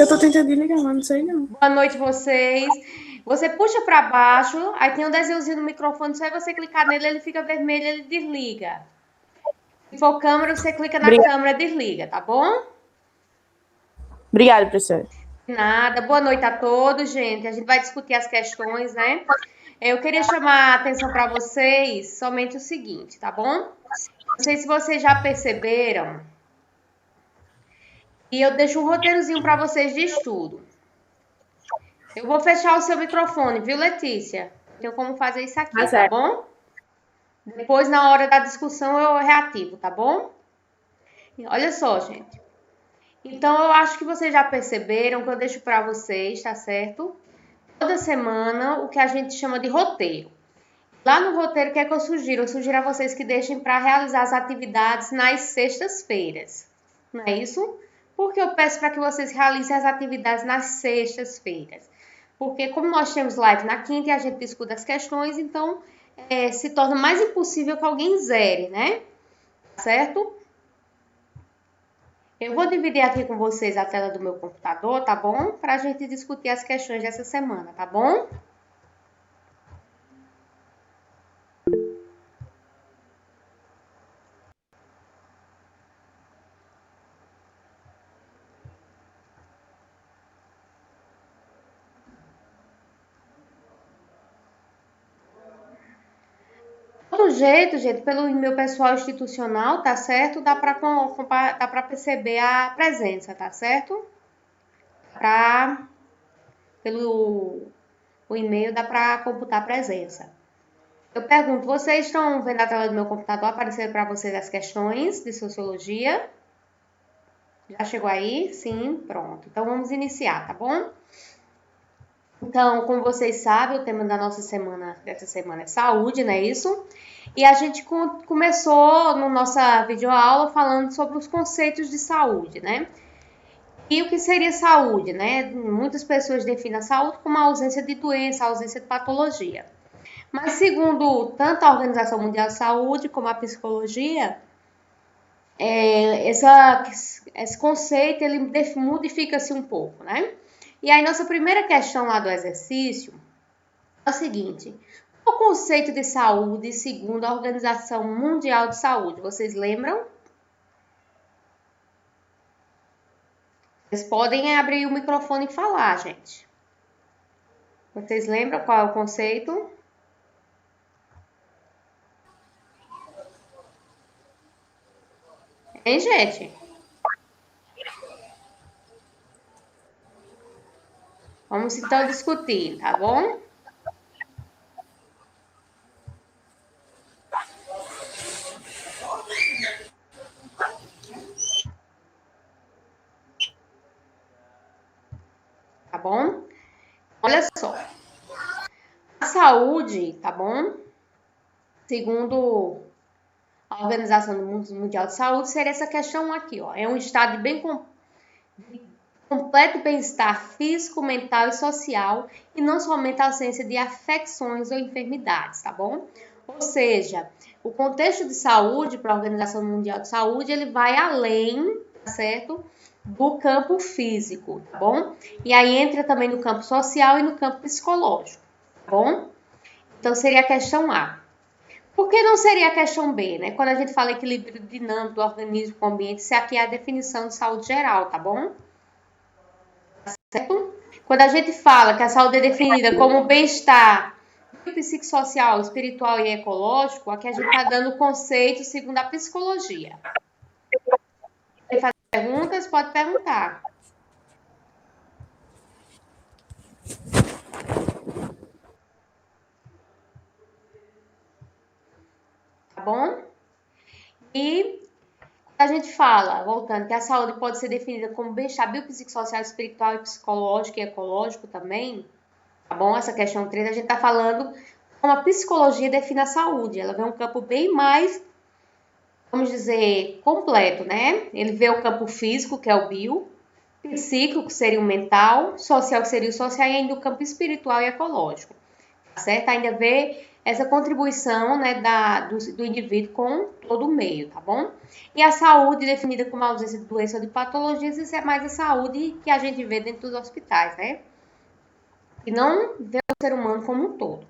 Eu tô tentando ligar, mas não sei não. Boa noite, vocês. Você puxa para baixo, aí tem um desenhozinho no microfone, só você clicar nele, ele fica vermelho, ele desliga. Se for câmera, você clica na Obrigada, câmera, desliga, tá bom? obrigada, professora. Nada. Boa noite a todos, gente. A gente vai discutir as questões, né? Eu queria chamar a atenção para vocês somente o seguinte, tá bom? Não sei se vocês já perceberam, e eu deixo um roteirozinho para vocês de estudo. Eu vou fechar o seu microfone, viu, Letícia? Não tenho como fazer isso Tá aqui, tá certo. bom? Depois, na hora da discussão, eu reativo, tá bom? Olha só, gente. Então, eu acho que vocês já perceberam que eu deixo para vocês, tá certo? Toda semana, o que a gente chama de roteiro. Lá no roteiro, o que é que eu sugiro? Eu sugiro a vocês que deixem para realizar as atividades nas sextas-feiras. Não é isso? Porque eu peço para que vocês realizem as atividades nas sextas-feiras. Porque como nós temos live na quinta e a gente discute as questões, então se torna mais impossível que alguém zere, né? Certo? Eu vou dividir aqui com vocês a tela do meu computador, tá bom? Para a gente discutir as questões dessa semana, tá bom? Todo jeito, gente, pelo meu pessoal institucional, tá certo? Dá para perceber a presença, tá certo? Pra, pelo o e-mail dá para computar a presença. Eu pergunto, vocês estão vendo a tela do meu computador aparecer para vocês as questões de sociologia? Já chegou aí? Sim, pronto. Então vamos iniciar, tá bom? Então, como vocês sabem, o tema da nossa semana, dessa semana é saúde, não é isso? E a gente começou na nossa videoaula falando sobre os conceitos de saúde, né? E o que seria saúde, né? Muitas pessoas definem a saúde como a ausência de doença, a ausência de patologia. Mas segundo tanto a Organização Mundial de Saúde como a psicologia, esse conceito ele modifica-se um pouco, né? E aí nossa primeira questão lá do exercício é o seguinte: qual o conceito de saúde segundo a Organização Mundial de Saúde? Vocês lembram? Vocês podem abrir o microfone e falar, gente. Vocês lembram qual é o conceito? Hein, gente? Vamos então discutir, tá bom? Tá bom? Olha só. A saúde, tá bom? Segundo a Organização Mundial de Saúde, seria essa questão aqui, ó. É um estado de completo bem-estar físico, mental e social, e não somente a ausência de afecções ou enfermidades, tá bom? Ou seja, o contexto de saúde para a Organização Mundial de Saúde, ele vai além, tá certo? Do campo físico, tá bom? E aí entra também no campo social e no campo psicológico, tá bom? Então seria a questão A. Por que não seria a questão B, né? Quando a gente fala equilíbrio dinâmico do organismo com o ambiente, isso aqui é a definição de saúde geral, tá bom? Certo? Quando a gente fala que a saúde é definida como bem-estar psicossocial, espiritual e ecológico, aqui a gente está dando o conceito segundo a psicologia. Quer fazer perguntas? Pode perguntar. Tá bom? E a gente fala, voltando, que a saúde pode ser definida como bem-estar biopsicossocial, espiritual e psicológico e ecológico também, tá bom? Essa questão 3, a gente tá falando como a psicologia define a saúde. Ela vê um campo bem mais, vamos dizer, completo, né? Ele vê o campo físico, que é o bio, psíquico, que seria o mental, social, que seria o social, e ainda o campo espiritual e ecológico, tá certo? Ainda vê essa contribuição, né, do indivíduo com todo o meio, tá bom? E a saúde, definida como a ausência de doença ou de patologias, isso é mais a saúde que a gente vê dentro dos hospitais, né? E não vê o ser humano como um todo.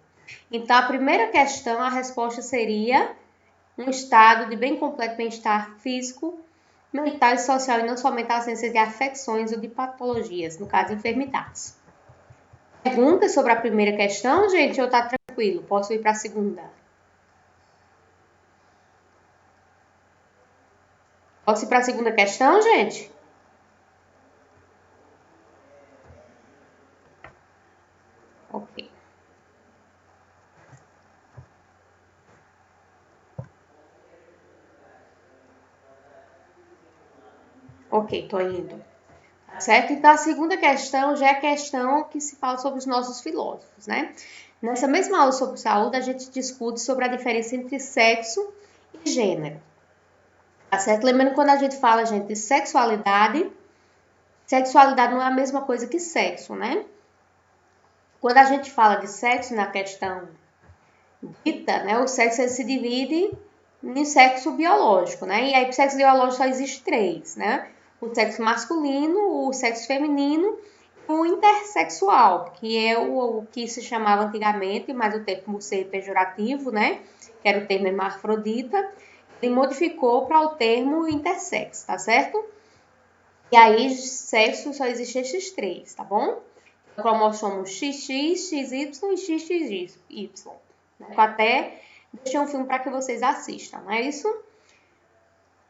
Então, a primeira questão, a resposta seria um estado de bem completo bem-estar físico, mental e social, e não somente a ausência de afecções ou de patologias, no caso, enfermidades. Perguntas sobre a primeira questão, gente, ou tá tranquilo? Posso ir para a segunda? Posso ir para a segunda questão, gente? Ok. Ok, tô indo. Tá certo? Então, a segunda questão já é a questão que se fala sobre os nossos filósofos, né? Nessa mesma aula sobre saúde, a gente discute sobre a diferença entre sexo e gênero. Tá certo? Lembrando, quando a gente fala, gente, de sexualidade não é a mesma coisa que sexo, né? Quando a gente fala de sexo na questão dita, né, o sexo ele se divide em sexo biológico, né? E aí, o sexo biológico só existe três, né? O sexo masculino, o sexo feminino e o intersexual, que é o que se chamava antigamente, mas o termo ser pejorativo, né? Que era o termo hermafrodita, ele modificou para o termo intersexo, tá certo? E aí, sexo só existe esses três, tá bom? Cromossomos XX, XY e XXY. Né? Eu até deixei um filme para que vocês assistam, não é isso?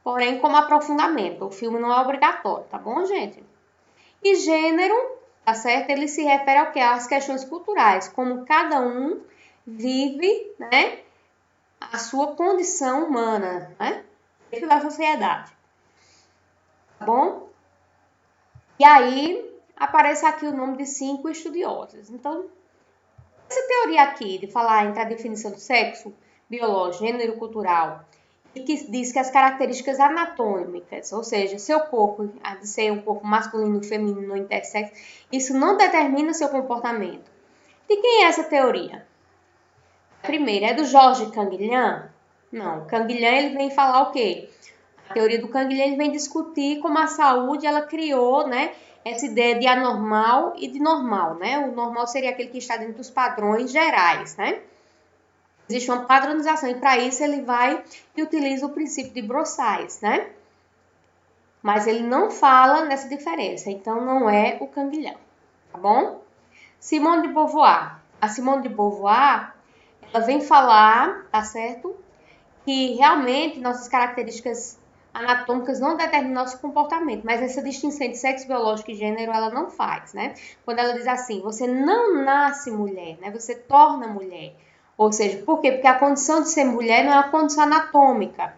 Porém, como aprofundamento, o filme não é obrigatório, tá bom, gente? E gênero, tá certo? Ele se refere ao quê? Às questões culturais, como cada um vive, né, a sua condição humana, né, dentro da sociedade. Tá bom? E aí, aparece aqui o nome de 5 estudiosos. Então, essa teoria aqui de falar entre a definição do sexo biológico, gênero cultural, e que diz que as características anatômicas, ou seja, seu corpo, a de ser um corpo masculino, feminino, intersexo, isso não determina seu comportamento. De quem é essa teoria? Primeiro, é do Georges Canguilhem? Não, Canguilhem ele vem falar o quê? A teoria do Canguilhem ele vem discutir como a saúde ela criou, né, essa ideia de anormal e de normal, né? O normal seria aquele que está dentro dos padrões gerais, né? Existe uma padronização e para isso ele vai e utiliza o princípio de Brossais, né? Mas ele não fala nessa diferença, então não é o Canguilhem, tá bom? Simone de Beauvoir. A Simone de Beauvoir, ela vem falar, tá certo? Que realmente nossas características anatômicas não determinam nosso comportamento, mas essa distinção entre sexo biológico e gênero ela não faz, né? Quando ela diz assim, você não nasce mulher, né? Você torna mulher. Ou seja, por quê? Porque a condição de ser mulher não é uma condição anatômica,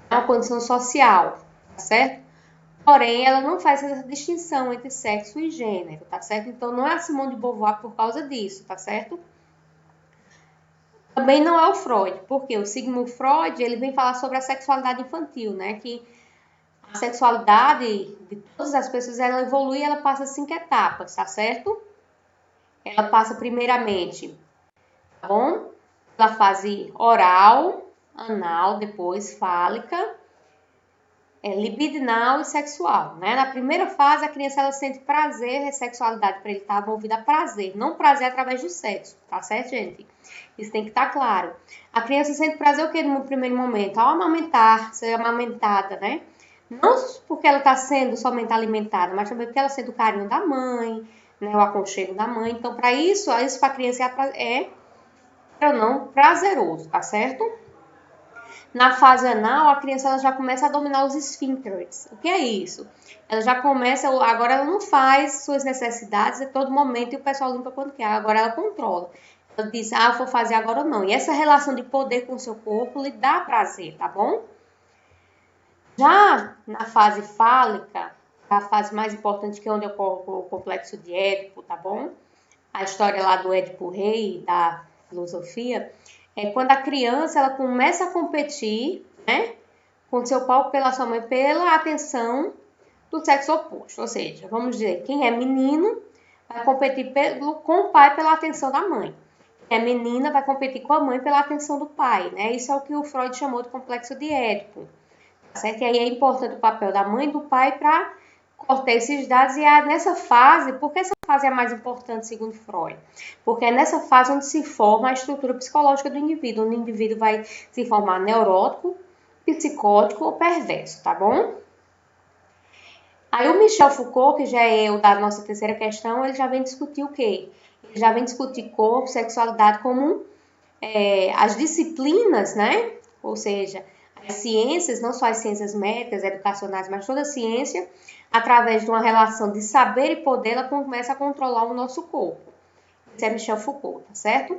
é uma condição social, tá certo? Porém, ela não faz essa distinção entre sexo e gênero, tá certo? Então, não é a Simone de Beauvoir por causa disso, tá certo? Também não é o Freud, porque o Sigmund Freud, ele vem falar sobre a sexualidade infantil, né? Que a sexualidade de todas as pessoas, ela evolui, ela passa 5 etapas, tá certo? Ela passa primeiramente, tá bom? Pela fase oral, anal, depois fálica, libidinal e sexual, né? Na primeira fase, a criança ela sente prazer, a sexualidade para ele estar envolvida a prazer, não prazer através do sexo, tá certo, gente? Isso tem que estar claro. A criança sente prazer o que no primeiro momento? Ao amamentar, ser amamentada, né? Não porque ela está sendo somente alimentada, mas também porque ela sente o carinho da mãe, né? O aconchego da mãe. Então, para isso para a criança é ou não prazeroso, tá certo? Na fase anal, a criança ela já começa a dominar os esfíncteres. O que é isso? Ela já começa, agora ela não faz suas necessidades a todo momento e o pessoal limpa quando quer. Agora ela controla. Ela diz, eu vou fazer agora ou não. E essa relação de poder com o seu corpo lhe dá prazer, tá bom? Já na fase fálica, a fase mais importante que é onde ocorre o complexo de Édipo, tá bom? A história lá do Édipo Rei, da filosofia, é quando a criança ela começa a competir, né, com seu pai pela sua mãe pela atenção do sexo oposto. Ou seja, vamos dizer, quem é menino vai competir com o pai pela atenção da mãe. A menina vai competir com a mãe pela atenção do pai, né? Isso é o que o Freud chamou de complexo de Édipo, tá certo? E aí é importante o papel da mãe e do pai para cortar esses dados. E é nessa fase, por que essa fase é a mais importante, segundo Freud? Porque é nessa fase onde se forma a estrutura psicológica do indivíduo, onde o indivíduo vai se formar neurótico, psicótico ou perverso, tá bom? Aí o Michel Foucault, que já é o da nossa terceira questão, ele já vem discutir o quê? Ele já vem discutir corpo, sexualidade como as disciplinas, né? Ou seja, as ciências, não só as ciências médicas, educacionais, mas toda a ciência, através de uma relação de saber e poder, ela começa a controlar o nosso corpo. Isso é Michel Foucault, tá certo?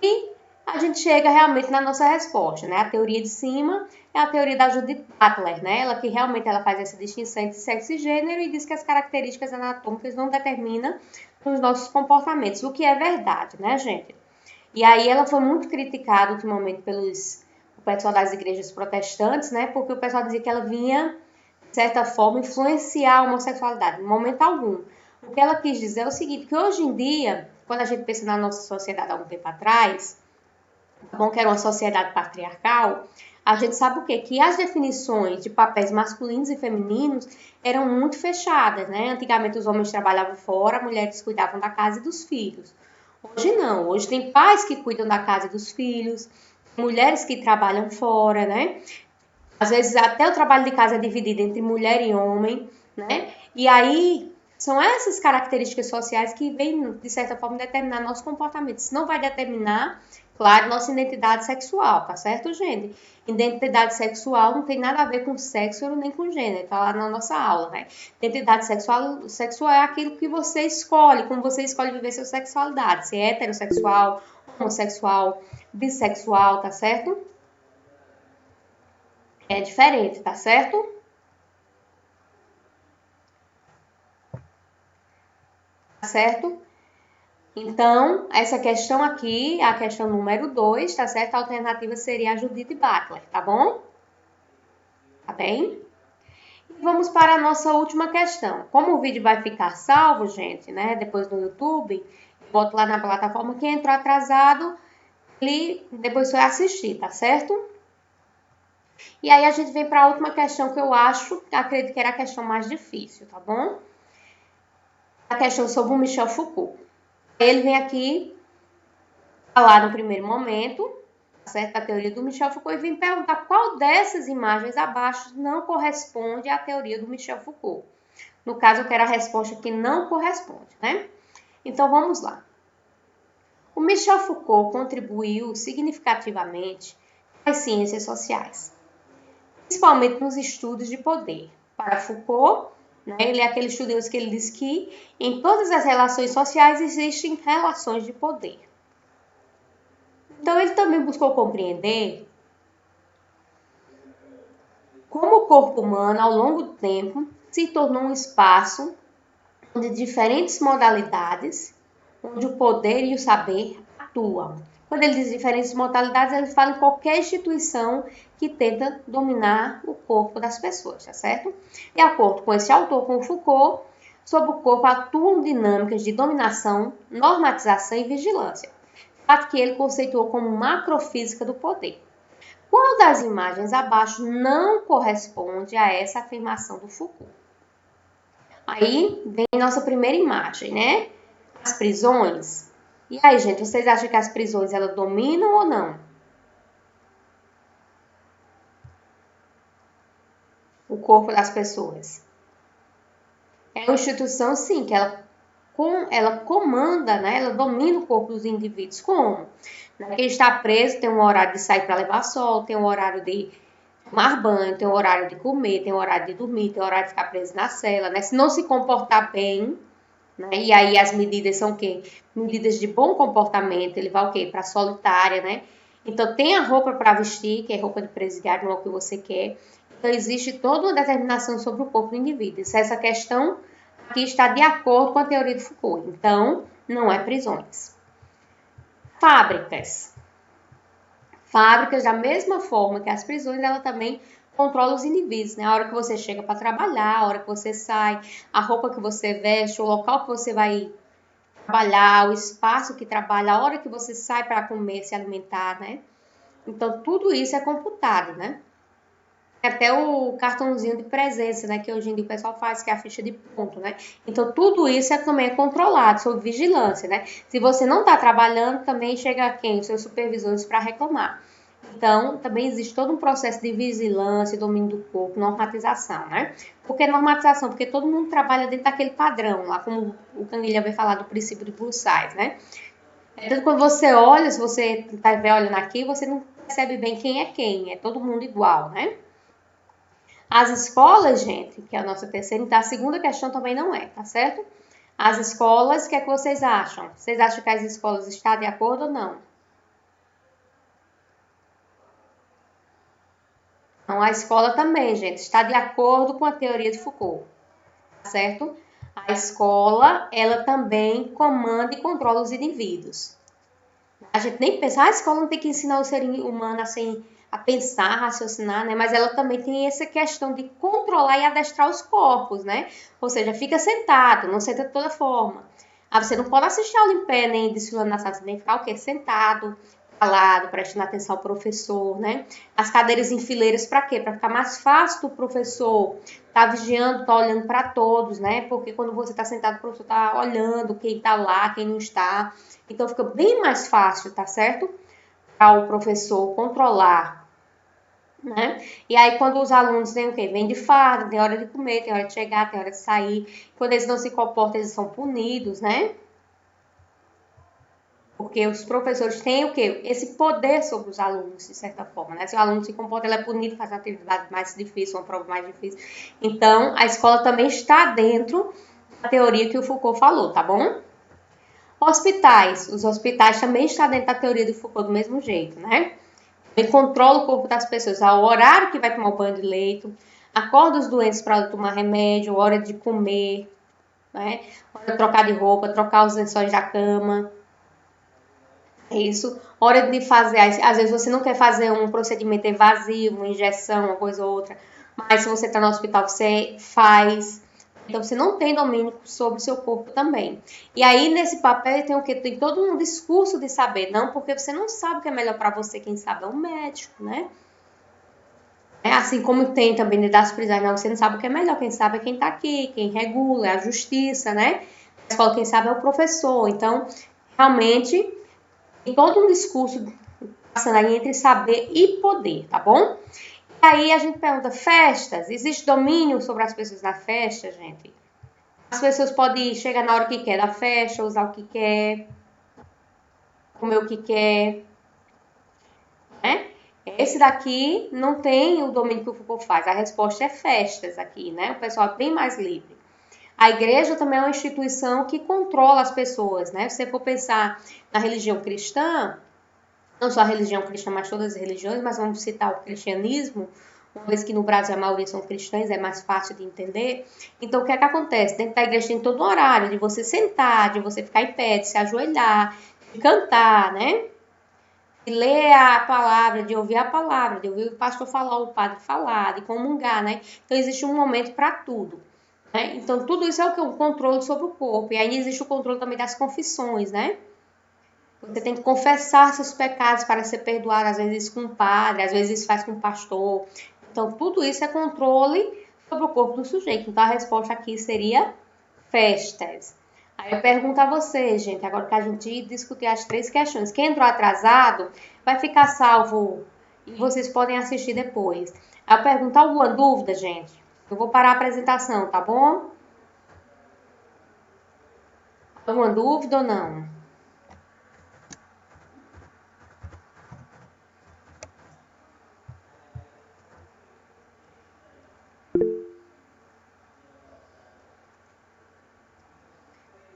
E a gente chega realmente na nossa resposta, né? A teoria de cima é a teoria da Judith Butler, né? Ela que realmente ela faz essa distinção entre sexo e gênero e diz que as características anatômicas não determinam os nossos comportamentos, o que é verdade, né, gente? E aí ela foi muito criticada ultimamente pelos o pessoal das igrejas protestantes, né? Porque o pessoal dizia que ela vinha, de certa forma, influenciar a homossexualidade, em momento algum. O que ela quis dizer é o seguinte, que hoje em dia, quando a gente pensa na nossa sociedade há um tempo atrás, bom, que era uma sociedade patriarcal, a gente sabe o quê? Que as definições de papéis masculinos e femininos eram muito fechadas, né? Antigamente os homens trabalhavam fora, mulheres cuidavam da casa e dos filhos. Hoje não, hoje tem pais que cuidam da casa e dos filhos, mulheres que trabalham fora, né? Às vezes até o trabalho de casa é dividido entre mulher e homem, né? E aí são essas características sociais que vêm, de certa forma, determinar nosso comportamento. Isso não vai determinar, claro, nossa identidade sexual, tá certo, gente? Identidade sexual não tem nada a ver com sexo nem com gênero, tá lá na nossa aula, né? Identidade sexual é aquilo que você escolhe, como você escolhe viver sua sexualidade, se é heterossexual, homossexual, bissexual, tá certo? É diferente, tá certo? Tá certo? Então, essa questão aqui, a questão número 2, tá certo? A alternativa seria a Judith Butler, tá bom? Tá bem? E vamos para a nossa última questão. Como o vídeo vai ficar salvo, gente, né? Depois no YouTube, eu boto lá na plataforma. Quem entrou atrasado, ele depois vai assistir, tá certo? E aí a gente vem para a última questão que eu acredito que era a questão mais difícil, tá bom? A questão sobre o Michel Foucault. Ele vem aqui falar no primeiro momento, certo? A teoria do Michel Foucault e vem perguntar qual dessas imagens abaixo não corresponde à teoria do Michel Foucault. No caso, eu quero a resposta que não corresponde, né? Então, vamos lá. O Michel Foucault contribuiu significativamente às ciências sociais, principalmente nos estudos de poder. Para Foucault, né, ele é aquele estudioso que ele diz que em todas as relações sociais existem relações de poder. Então, ele também buscou compreender como o corpo humano, ao longo do tempo, se tornou um espaço onde diferentes modalidades, onde o poder e o saber atuam. Quando ele diz diferentes modalidades, ele fala em qualquer instituição que tenta dominar o corpo das pessoas, tá certo? De acordo com esse autor, com Foucault, sobre o corpo atuam dinâmicas de dominação, normatização e vigilância, fato que ele conceituou como macrofísica do poder. Qual das imagens abaixo não corresponde a essa afirmação do Foucault? Aí vem nossa primeira imagem, né? As prisões. E aí, gente, vocês acham que as prisões elas dominam ou não? O corpo das pessoas. É uma instituição, sim, que ela comanda, né? Ela domina o corpo dos indivíduos. Como? Quem está preso tem um horário de sair para levar sol, tem um horário de tomar banho, tem um horário de comer, tem um horário de dormir, tem um horário de ficar preso na cela, né? Se não se comportar bem, né? E aí as medidas são o quê? Medidas de bom comportamento, ele vai o quê? Para solitária, né? Então tem a roupa para vestir, que é roupa de presidiário, não é o que você quer. Então existe toda uma determinação sobre o corpo do indivíduo. Essa questão aqui está de acordo com a teoria de Foucault. Então, não é prisões. Fábricas. Fábricas, da mesma forma que as prisões, ela também controla os indivíduos, né? A hora que você chega para trabalhar, a hora que você sai, a roupa que você veste, o local que você vai trabalhar, o espaço que trabalha, a hora que você sai para comer, se alimentar, né? Então, tudo isso é computado, né? Até o cartãozinho de presença, né? Que hoje em dia o pessoal faz, que é a ficha de ponto, né? Então, tudo isso também é controlado, sob vigilância, né? Se você não está trabalhando, também chega quem? Os seus supervisores para reclamar. Então, também existe todo um processo de vigilância, domínio do corpo, normatização, né? Por que normatização? Porque todo mundo trabalha dentro daquele padrão, lá como o Canguilha vai falar do princípio de plus size, né? Então, quando você olha, se você está olhando aqui, você não percebe bem quem, é todo mundo igual, né? As escolas, gente, que é a nossa terceira, então a segunda questão também não é, tá certo? As escolas, o que é que vocês acham? Vocês acham que as escolas estão de acordo ou não? Então, a escola também, gente, está de acordo com a teoria de Foucault, tá certo? A escola, ela também comanda e controla os indivíduos. A gente nem pensa, a escola não tem que ensinar o ser humano assim, a pensar, a raciocinar, né? Mas ela também tem essa questão de controlar e adestrar os corpos, né? Ou seja, fica sentado, não senta de toda forma. Ah, você não pode assistir aula em pé, nem desfilando na sala, você tem que ficar o quê? Sentado, calado, prestando atenção ao professor, né? As cadeiras em fileiras para quê? Para ficar mais fácil do professor tá vigiando, tá olhando para todos, né? Porque quando você tá sentado, o professor tá olhando quem tá lá, quem não está. Então fica bem mais fácil, tá certo? Para o professor controlar, né? E aí quando os alunos têm o quê? Vem de farda, tem hora de comer, tem hora de chegar, tem hora de sair. Quando eles não se comportam, eles são punidos, né? Porque os professores têm o quê? Esse poder sobre os alunos, de certa forma, né? Se o aluno se comporta, ele é punido, faz uma atividade mais difícil, uma prova mais difícil. Então, a escola também está dentro da teoria que o Foucault falou, tá bom? Hospitais. Os hospitais também estão dentro da teoria do Foucault do mesmo jeito, né? Ele controla o corpo das pessoas, o horário que vai tomar o banho de leito, acorda os doentes para tomar remédio, hora de comer, né? Hora de trocar de roupa, trocar os lençóis da cama. É isso. Hora de fazer, às vezes você não quer fazer um procedimento invasivo, uma injeção, uma coisa ou outra, mas se você está no hospital, você faz. Então você não tem domínio sobre o seu corpo também. E aí nesse papel tem o que? Tem todo um discurso de saber, não porque você não sabe o que é melhor para você, quem sabe é um médico, né? É assim como tem também das prisões, não, você não sabe o que é melhor, quem sabe é quem está aqui, quem regula, é a justiça, né? A escola, quem sabe é o professor. Então, realmente tem todo um discurso passando aí entre saber e poder, tá bom? E aí a gente pergunta, festas, existe domínio sobre as pessoas na festa, gente? As pessoas podem chegar na hora que quer da festa, usar o que quer, comer o que quer, né? Esse daqui não tem o domínio que o Foucault faz. A resposta é festas aqui, né? O pessoal é bem mais livre. A igreja também é uma instituição que controla as pessoas, né? Se você for pensar na religião cristã, não só a religião cristã, mas todas as religiões, mas vamos citar o cristianismo, uma vez que no Brasil a maioria são cristãs, é mais fácil de entender. Então, o que é que acontece? Dentro da igreja tem todo um horário de você sentar, de você ficar em pé, de se ajoelhar, de cantar, né? De ler a palavra, de ouvir a palavra, de ouvir o pastor falar, o padre falar, de comungar, né? Então, existe um momento para tudo. Né? Então, tudo isso é o que? O controle sobre o corpo. E aí existe o controle também das confissões, né? Você tem que confessar seus pecados para ser perdoado, às vezes com um padre, às vezes faz com um pastor. Então, tudo isso é controle sobre o corpo do sujeito. Então, a resposta aqui seria festas. Aí eu pergunto a vocês, gente, agora que a gente discutir as três questões. Quem entrou atrasado vai ficar salvo e vocês podem assistir depois. Aí eu pergunto alguma dúvida, gente? Eu vou parar a apresentação, tá bom? Alguma dúvida ou não?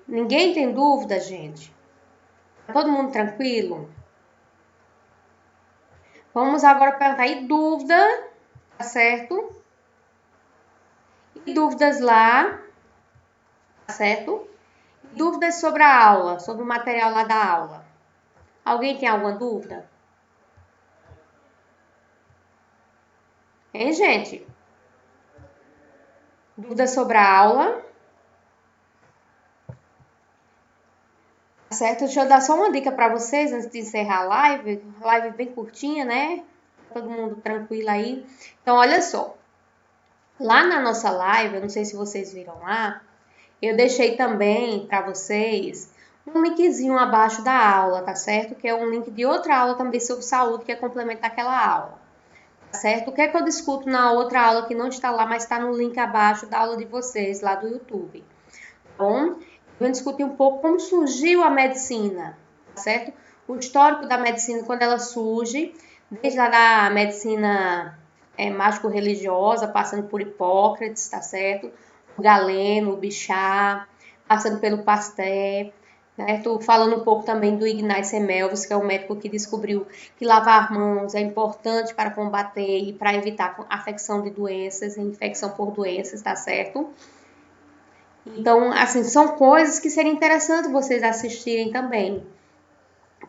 Ninguém tem dúvida, gente? Tá todo mundo tranquilo? Vamos agora perguntar aí dúvida, tá certo? E dúvidas lá, tá certo? E dúvidas sobre a aula, sobre o material lá da aula. Alguém tem alguma dúvida? Hein, gente? Dúvidas sobre a aula? Certo? Deixa eu dar só uma dica para vocês antes de encerrar a live. Live bem curtinha, né? Todo mundo tranquilo aí. Então, olha só. Lá na nossa live, eu não sei se vocês viram lá, eu deixei também para vocês um linkzinho abaixo da aula, tá certo? Que é um link de outra aula também sobre saúde, que é complementar aquela aula, tá certo? O que é que eu discuto na outra aula que não está lá, mas está no link abaixo da aula de vocês, lá do YouTube, tá bom? Eu vou discutir um pouco como surgiu a medicina, tá certo? O histórico da medicina, quando ela surge, desde lá da medicina mágico-religiosa, passando por Hipócrates, tá certo? O Galeno, o Bichat, passando pelo Pasteur, né? Tô falando um pouco também do Ignaz Semmelweis, que é o médico que descobriu que lavar mãos é importante para combater e para evitar a afecção de doenças, infecção por doenças, tá certo? Então, assim, são coisas que seria interessante vocês assistirem também,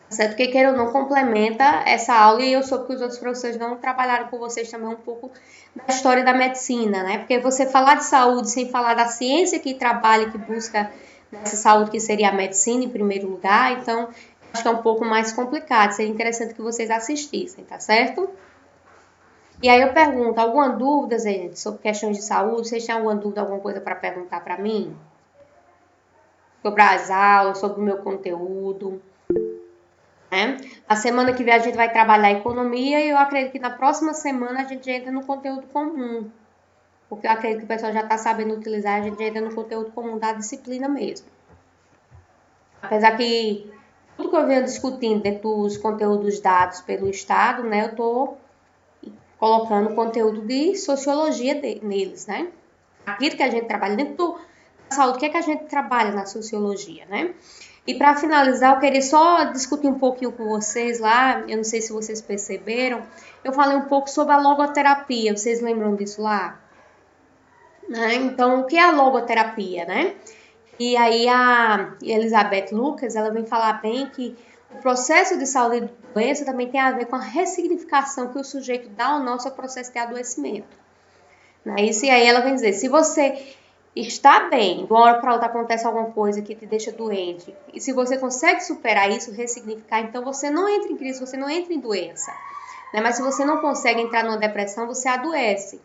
certo? Porque queira ou não, complementa essa aula e eu soube que os outros professores não trabalharam com vocês também um pouco da história da medicina, né? Porque você falar de saúde sem falar da ciência que trabalha, que busca essa saúde, que seria a medicina em primeiro lugar, então acho que é um pouco mais complicado, seria interessante que vocês assistissem, tá certo? E aí eu pergunto, alguma dúvida, gente, sobre questões de saúde? Vocês têm alguma dúvida, alguma coisa para perguntar para mim? Sobre as aulas, sobre o meu conteúdo, né? A semana que vem a gente vai trabalhar economia e eu acredito que na próxima semana a gente entra no conteúdo comum, porque eu acredito que o pessoal já está sabendo utilizar, a gente entra no conteúdo comum da disciplina mesmo. Apesar que tudo que eu venho discutindo dentro dos conteúdos dados pelo Estado, né, eu estou colocando conteúdo de sociologia neles, né? Aquilo que a gente trabalha dentro da saúde, o que é que a gente trabalha na sociologia, né? E para finalizar, eu queria só discutir um pouquinho com vocês lá, eu não sei se vocês perceberam, eu falei um pouco sobre a logoterapia, vocês lembram disso lá? Né? Então, o que é a logoterapia, né? E aí a Elizabeth Lucas, ela vem falar bem que o processo de saúde e doença também tem a ver com a ressignificação que o sujeito dá ao nosso processo de adoecimento. Né? Isso, e aí ela vem dizer, se você está bem, de uma hora para outra acontece alguma coisa que te deixa doente, e se você consegue superar isso, ressignificar, então você não entra em crise, você não entra em doença. Né? Mas se você não consegue entrar numa depressão, você adoece.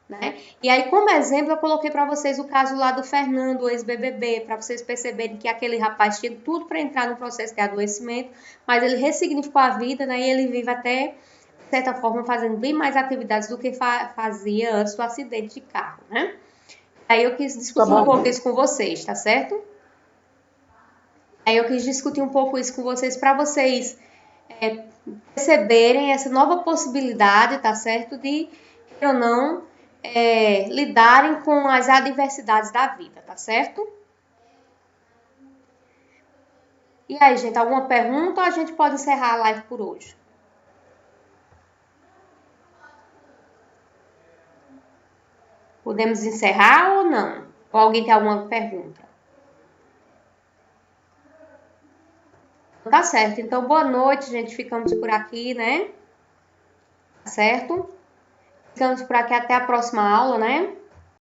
Né? E aí, como exemplo, eu coloquei para vocês o caso lá do Fernando, ex-BBB, para vocês perceberem que aquele rapaz tinha tudo para entrar no processo de adoecimento, mas ele ressignificou a vida, né? E ele vive até, de certa forma, fazendo bem mais atividades do que fazia antes do acidente de carro, né? Aí eu quis discutir um pouco isso com vocês, tá certo? Aí eu quis discutir um pouco isso com vocês para vocês perceberem essa nova possibilidade, tá certo? De, ou não, lidarem com as adversidades da vida, tá certo? E aí, gente, alguma pergunta ou a gente pode encerrar a live por hoje? Podemos encerrar ou não? Ou alguém tem alguma pergunta? Tá certo. Então, boa noite, gente. Ficamos por aqui, né? Tá certo? Ficamos por aqui até a próxima aula, né?